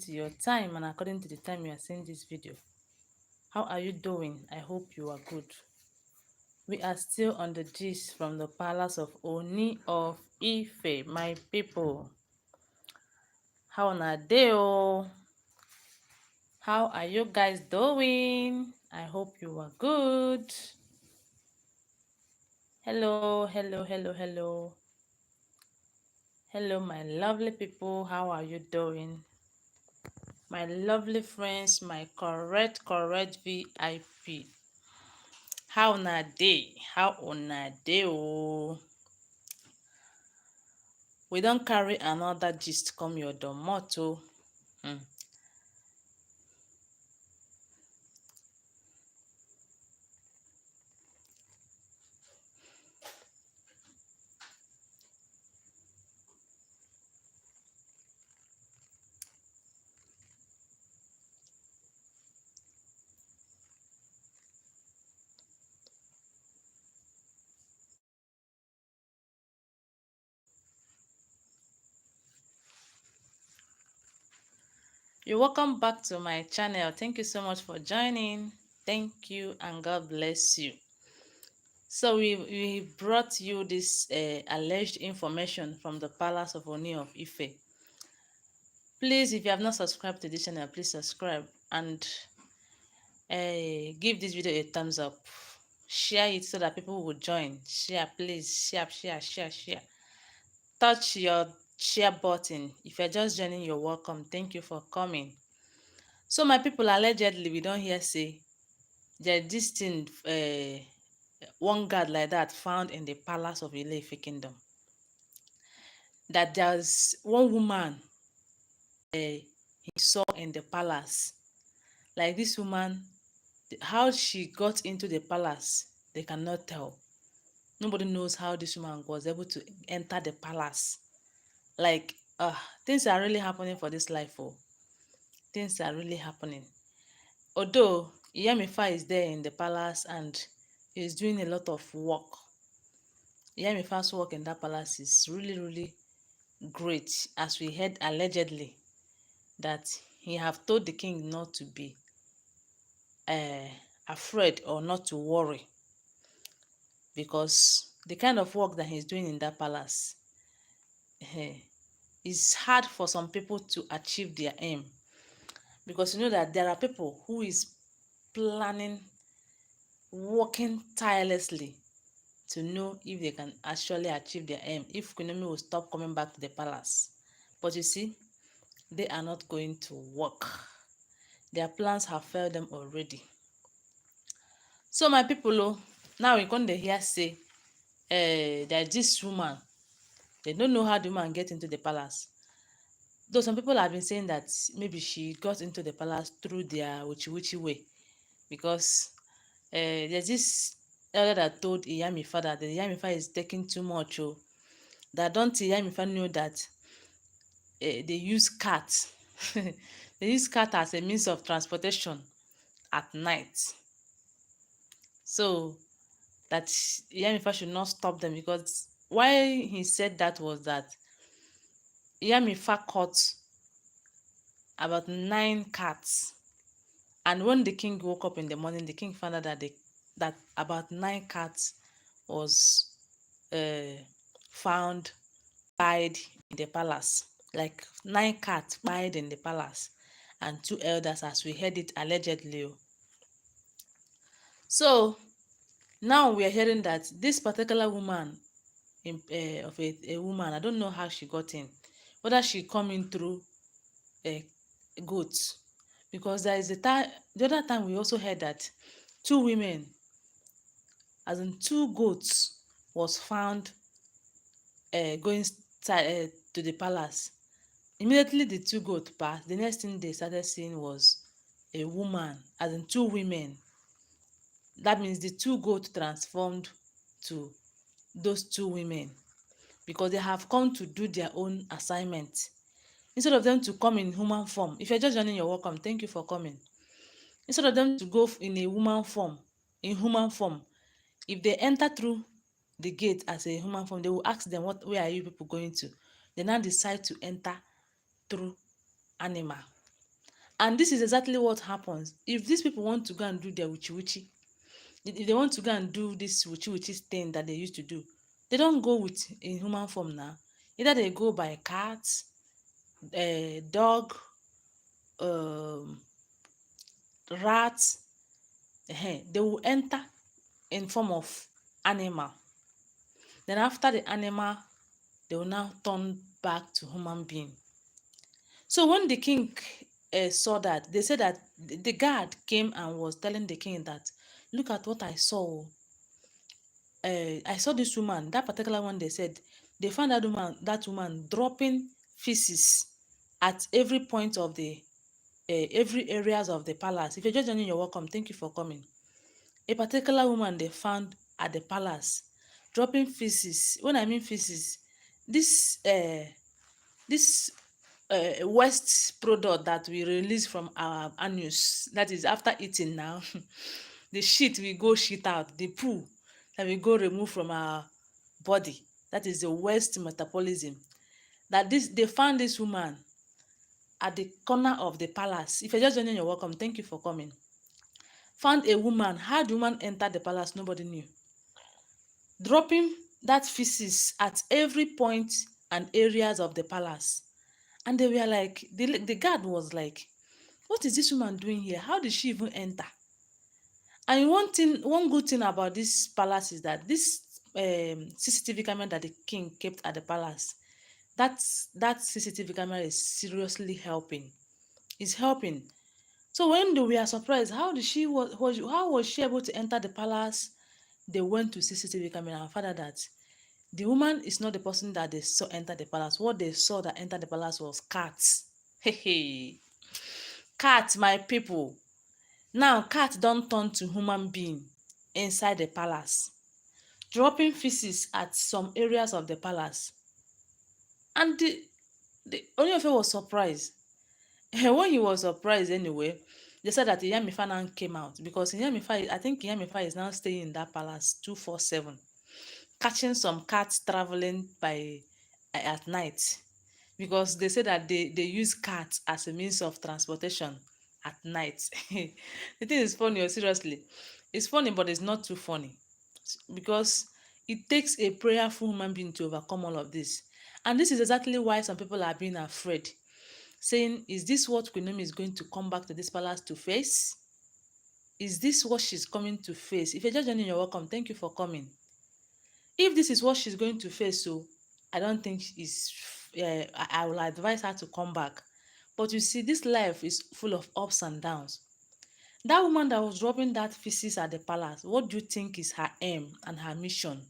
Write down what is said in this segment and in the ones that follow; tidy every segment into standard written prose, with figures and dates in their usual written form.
to your time and according to the time you are seeing this video. How are you doing? I hope you are good. We are still on the gist from the palace of Oni of Ife, my people. How na deo? How are you guys doing? I hope you are good. Hello, hello, hello, hello. Hello, my lovely people. How are you doing? My lovely friends, my correct VIP. How na dey? How una dey oh? We don carry another gist come your domot oh. You're welcome back to my channel. Thank you so much for joining. Thank you and God bless you. So we brought you this alleged information from the palace of Oni of Ife. Please, if you have not subscribed to this channel, please subscribe and give this video a thumbs up. Share it so that people will join. Share, please. Share. Touch your share button. If you're just joining, you're welcome. Thank you for coming. So my people, allegedly, we don't hear say there's this thing, one guard like that found in the palace of Ile-Ife kingdom. That there's one woman he saw in the palace. Like this woman, how she got into the palace, they cannot tell. Nobody knows how this woman was able to enter the palace. Like, things are really happening for this life. Oh, things are really happening. Although Iyamifa is there in the palace and is doing a lot of work. Iyamifa's work in that palace is really great, as we heard allegedly that he have told the king not to be afraid or not to worry, because the kind of work that he's doing in that palace is hard for some people to achieve their aim, because you know that there are people who is planning, working tirelessly to know if they can actually achieve their aim, if Kunomi will stop coming back to the palace. But you see, they are not going to work. Their plans have failed them already. So my people, now we come to hear say there's this woman. They don't know how the woman get into the palace. Though some people have been saying that maybe she got into the palace through their witchy way, because there's this elder that told Iyamifa that the Iyamifa is taking too much. Oh, that don't Iyamifa know that they use cat. They use cat as a means of transportation at night. So that Iyamifa should not stop them, because why he said that was that Iyamifa caught about 9 cats, and when the king woke up in the morning, the king found out that that about 9 cats was found died in the palace. Like 9 cats died in the palace, and 2 elders, as we heard it allegedly. So now we are hearing that this particular woman, of a woman, I don't know how she got in, whether she come in through goats, because there is a time, the other time we also heard that 2 women, as in 2 goats, was found going to the palace. Immediately the 2 goats passed, the next thing they started seeing was a woman, as in 2 women. That means the 2 goats transformed to those 2 women, because they have come to do their own assignment. Instead of them to come in human form, if you're just joining, you're welcome. Thank you for coming. Instead of them to go in a woman form, in human form, if they enter through the gate as a human form, they will ask them, where are you people going to? They now decide to enter through animal. And this is exactly what happens if these people want to go and do their witchy witchy. If they want to go and do this witchy witchy thing that they used to do, they don't go with in human form now. Either they go by cat, dog, um, rat. They will enter in form of animal. Then after the animal, they will now turn back to human being. So when the king saw that, they said that the guard came and was telling the king that, look at what I saw. I saw this woman, that particular one. They said they found that woman dropping feces at every point of the every areas of the palace. If you're just joining, you're welcome. Thank you for coming. A particular woman they found at the palace dropping feces. When I mean feces, this waste product that we release from our anus, that is after eating now, the shit we go shit out, the poo that we go remove from our body, that is the waste metabolism. That this they found this woman at the corner of the palace. If you're just joining, you're welcome. Thank you for coming. Found a woman. How the woman entered the palace, nobody knew. Dropping that feces at every point and areas of the palace. And they were like, the guard was like, what is this woman doing here? How did she even enter? And one good thing about this palace is that this CCTV camera that the king kept at the palace, that CCTV camera is seriously helping. It's helping. So when they were surprised, how was she able to enter the palace? They went to CCTV camera and found out that the woman is not the person that they saw enter the palace. What they saw that entered the palace was cats. Hey, hey. Cat, my people. Now cat don turn to human being inside the palace, dropping feces at some areas of the palace. And the Ooni of Ife was surprised. When he was surprised anyway, they said that Iyamifa now came out because I think Iyamifa is now staying in that palace 247, catching some cats traveling by at night, because they say that they use cats as a means of transportation at night. The thing is funny, seriously. It's funny, but it's not too funny because it takes a prayerful human being to overcome all of this. And this is exactly why some people are being afraid, saying, is this what Queen Naomi is going to come back to this palace to face? Is this what she's coming to face? If you're just joining, you're welcome. Thank you for coming. If this is what she's going to face, so I don't think is I will advise her to come back. But you see, this life is full of ups and downs. That woman that was dropping that feces at the palace, what do you think is her aim and her mission?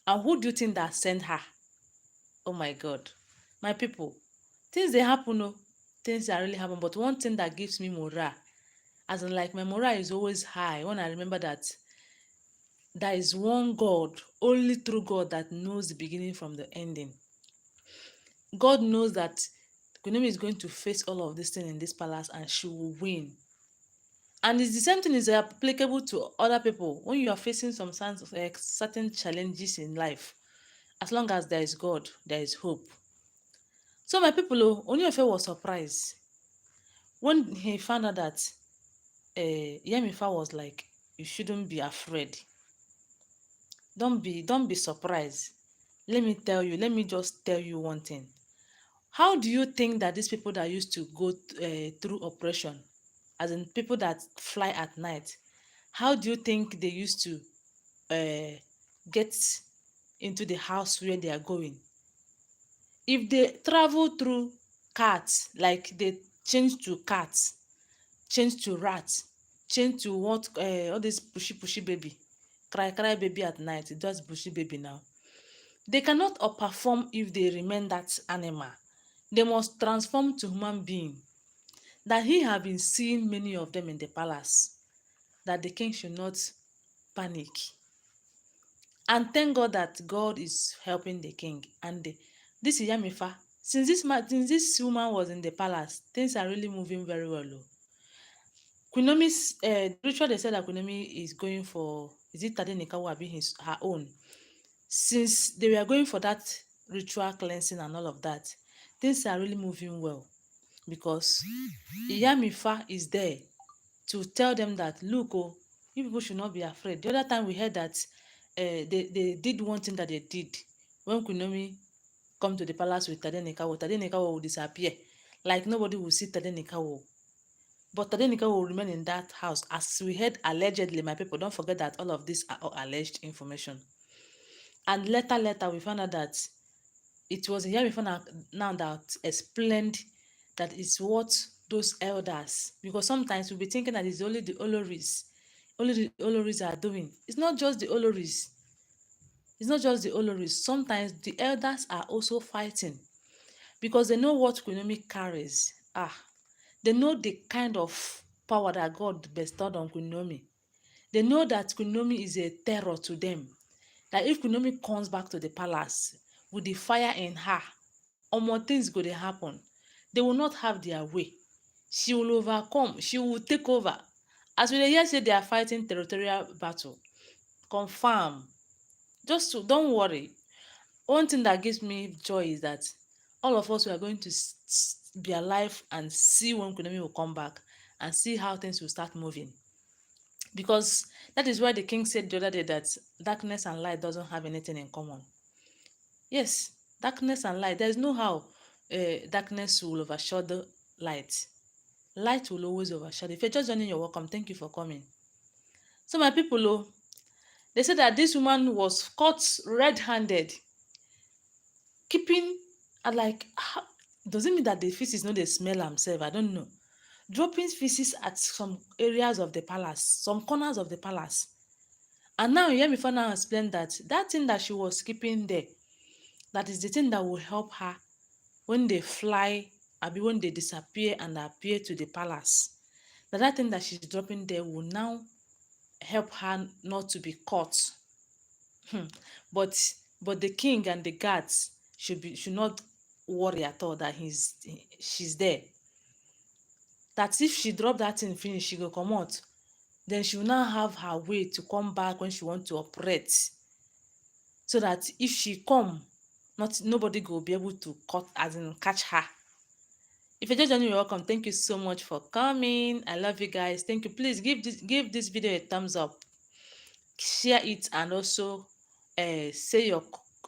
And who do you think that sent her? Oh my God. My people, things they happen, oh, things that really happen. But one thing that gives me morale, as in like my morale is always high when I remember that there is one God, only true God, that knows the beginning from the ending. God knows that Queen Naomi is going to face all of this thing in this palace and she will win. And it's the same thing is applicable to other people when you are facing some certain challenges in life. As long as there is God, there is hope. So my people, Ooni of Ife was surprised when he found out that Iyamifa was like, you shouldn't be afraid. Don't be surprised. Let me just tell you one thing. How do you think that these people that used to go through operation, as in people that fly at night, how do you think they used to get into the house where they are going? If they travel through cats, like they change to cats, change to rats, change to what all this pushy baby, cry baby at night, it does pushy baby now. They cannot outperform if they remain that animal. They must transform to human being. That he have been seeing many of them in the palace. That the king should not panic. And thank God that God is helping the king. And this Iyamifa, since this woman was in the palace, things are really moving very well. Queen Naomi's the ritual they said that Queen Naomi is going for, is it Tadenikawa or being her own? Since they were going for that ritual cleansing and all of that, things are really moving well. because Iyamifa is there to tell them that, look, oh, you people should not be afraid. The other time we heard that they did one thing that they did when Kunomi come to the palace with Tadenikawo will disappear. Like nobody will see Tadenikawo. But Tadenikawo will remain in that house. As we heard allegedly, my people, don't forget that all of these are all alleged information. And later, we found out that it was Iyamifa now that explained that it's what those elders, because sometimes we'll be thinking that it's only the Oloris are doing. It's not just the Oloris. It's not just the Oloris. Sometimes the elders are also fighting because they know what Queen carries. They know the kind of power that God bestowed on Queen. They know that Queen is a terror to them. That if Queen comes back to the palace with the fire in her, more things go to happen. They will not have their way. She will overcome. She will take over. As we hear say they are fighting territorial battle, confirm. Just to, don't worry. One thing that gives me joy is that all of us we are going to be alive and see when Kunemi will come back and see how things will start moving. Because that is why the king said the other day that darkness and light doesn't have anything in common. Yes, darkness and light. There is no how darkness will overshadow light. Light will always overshadow. If you're just joining, you're welcome. Thank you for coming. So my people, oh, they said that this woman was caught red-handed, keeping like how, does it mean that the feces no dey smell amsef? I don't know. Dropping feces at some areas of the palace, some corners of the palace. And now Yemifa now explain that that thing that she was keeping there, that is the thing that will help her when they fly, abi when they disappear and appear to the palace. That thing that she's dropping there will now help her not to be caught. But the king and the guards should not worry at all that she's there. That if she drop that thing finish, she go comot. Then she will now have her way to come back when she want to operate. So that if she come, nobody go be able to catch her. If you're just joining, you're welcome. Thank you so much for coming. I love you guys. Thank you. Please give this video a thumbs up, share it, and also say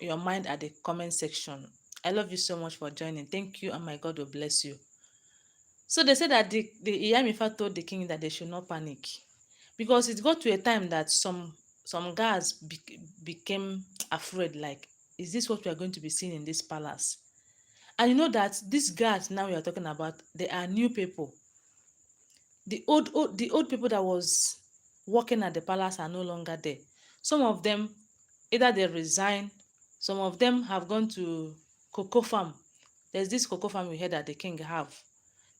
your mind at the comment section. I love you so much for joining. Thank you, and my God will bless you. So they said that the Iyamifa told the king that they should not panic, because it got to a time that some guards became afraid, like, is this what we are going to be seeing in this palace? And you know that these guards now we are talking about, they are new people. The old people that was working at the palace are no longer there. Some of them, either they resign, some of them have gone to cocoa farm. There's this cocoa farm we heard that the king have,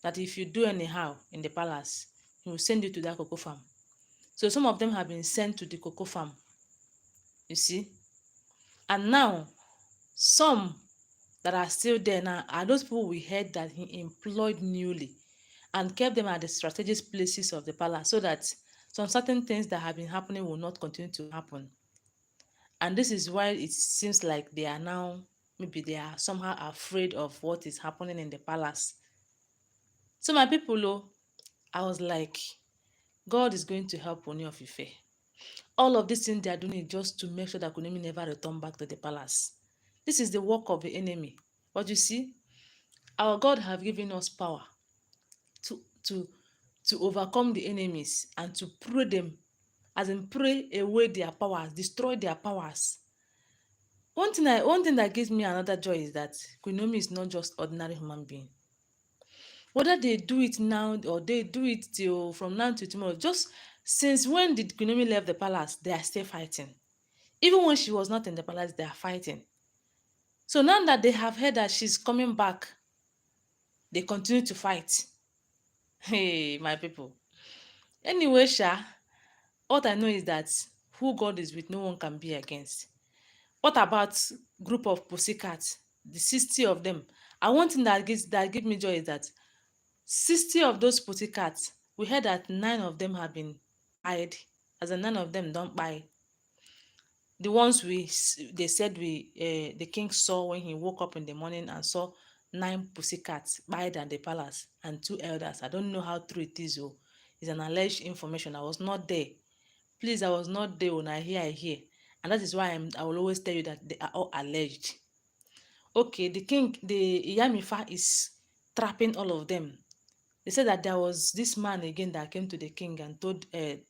that if you do anyhow in the palace, he will send you to that cocoa farm. So some of them have been sent to the cocoa farm, you see. And now some that are still there now are those people we heard that he employed newly and kept them at the strategic places of the palace, so that some certain things that have been happening will not continue to happen. And this is why it seems like they are now, maybe they are somehow afraid of what is happening in the palace. So my people, oh, I was like, God is going to help OONI of Ife. All of these things they are doing is just to make sure that Kunemi never return back to the palace. This is the work of the enemy. But you see, our God have given us power to overcome the enemies and to pray them, as in pray away their powers, destroy their powers. One thing that gives me another joy is that Queen is not just ordinary human being. Whether they do it now or they do it till from now to tomorrow, just since when did Queen left the palace, they are still fighting. Even when she was not in the palace, they are fighting. So now that they have heard that she's coming back, they continue to fight. Hey, my people. Anyway, what I know is that who God is with, no one can be against. What about group of pussycats, the 60 of them? And one thing that gives me joy is that 60 of those pussycats, we heard that 9 of them have been pied, as in 9 of them don't buy. The ones they said the king saw when he woke up in the morning and saw 9 pussycats died at the palace and 2 elders. I don't know how true it is. Oh, it's an alleged information. I was not there. Please, I was not there. When I hear, and that is why I will always tell you that they are all alleged. Okay, the king, the Iyamifa is trapping all of them. They said that there was this man again that came to the king and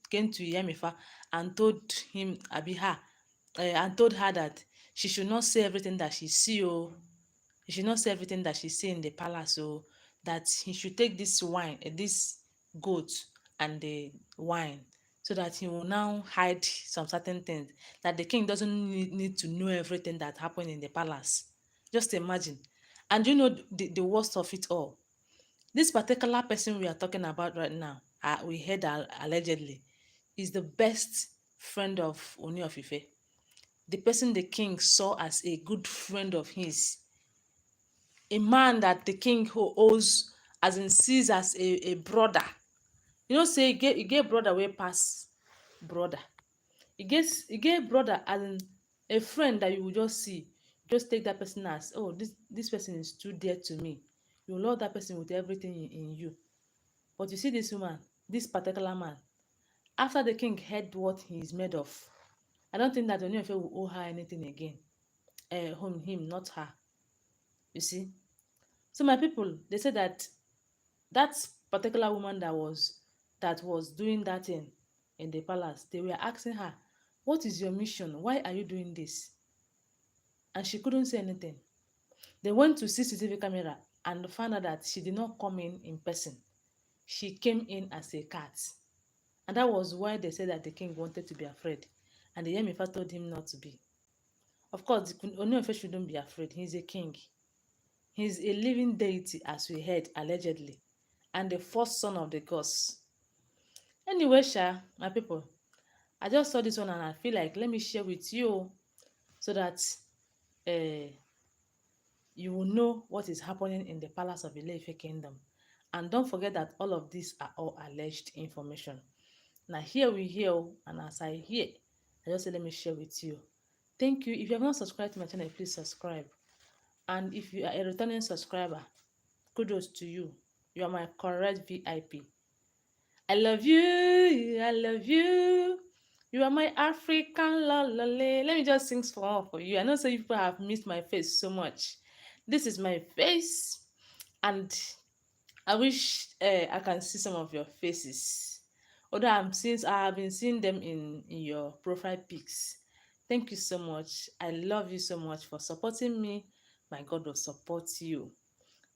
came to Iyamifa and told him Abiha and told her that she should not say everything that she see. Oh, he should not say everything that she see in the palace. So that he should take this wine, this goat and the wine, so that he will now hide some certain things, that the king doesn't need to know everything that happened in the palace. Just imagine. And you know the worst of it all, this particular person we are talking about right now, we heard allegedly, is the best friend of Oni of Ife, the person the king saw as a good friend of his, a man that the king who owes, as in sees as a brother. You know, say e get brother wey pass brother. E get brother as in a friend that you will just see, just take that person as, oh, this person is too dear to me. You love that person with everything in you. But you see this woman, this particular man, after the king heard what he is made of, I don't think that Oniofe will owe her anything again. Him, not her. You see? So my people, they say that that particular woman that was doing that thing in the palace, they were asking her, what is your mission? Why are you doing this? And she couldn't say anything. They went to CCTV camera and found out that she did not come in person. She came in as a cat. And that was why they said that the king wanted to be afraid. And the Yemifa told him not to be. Of course, the Oniofe shouldn't be afraid. He's a king. He's a living deity, as we heard, allegedly, and the first son of the gods. Anyway, my people, I just saw this one and I feel like let me share with you so that uh, you will know what is happening in the palace of Ile-Ife kingdom. And don't forget that all of these are all alleged information. Now here we hear, and as I hear, I just say let me share with you. Thank you. If you have not subscribed to my channel, please subscribe. And if you are a returning subscriber, kudos to you. You are my correct VIP. I love you. I love you. You are my African lolly. Let me just sing for you. I know some people have missed my face so much. This is my face, and I wish I can see some of your faces. Although I have been seeing them in your profile pics. Thank you so much. I love you so much for supporting me. My God will support you.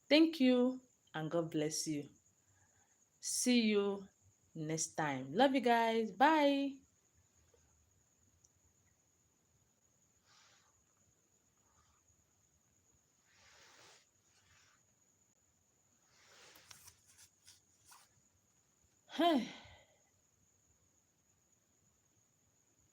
Thank you and God bless you. See you next time. Love you guys. Bye. Hey.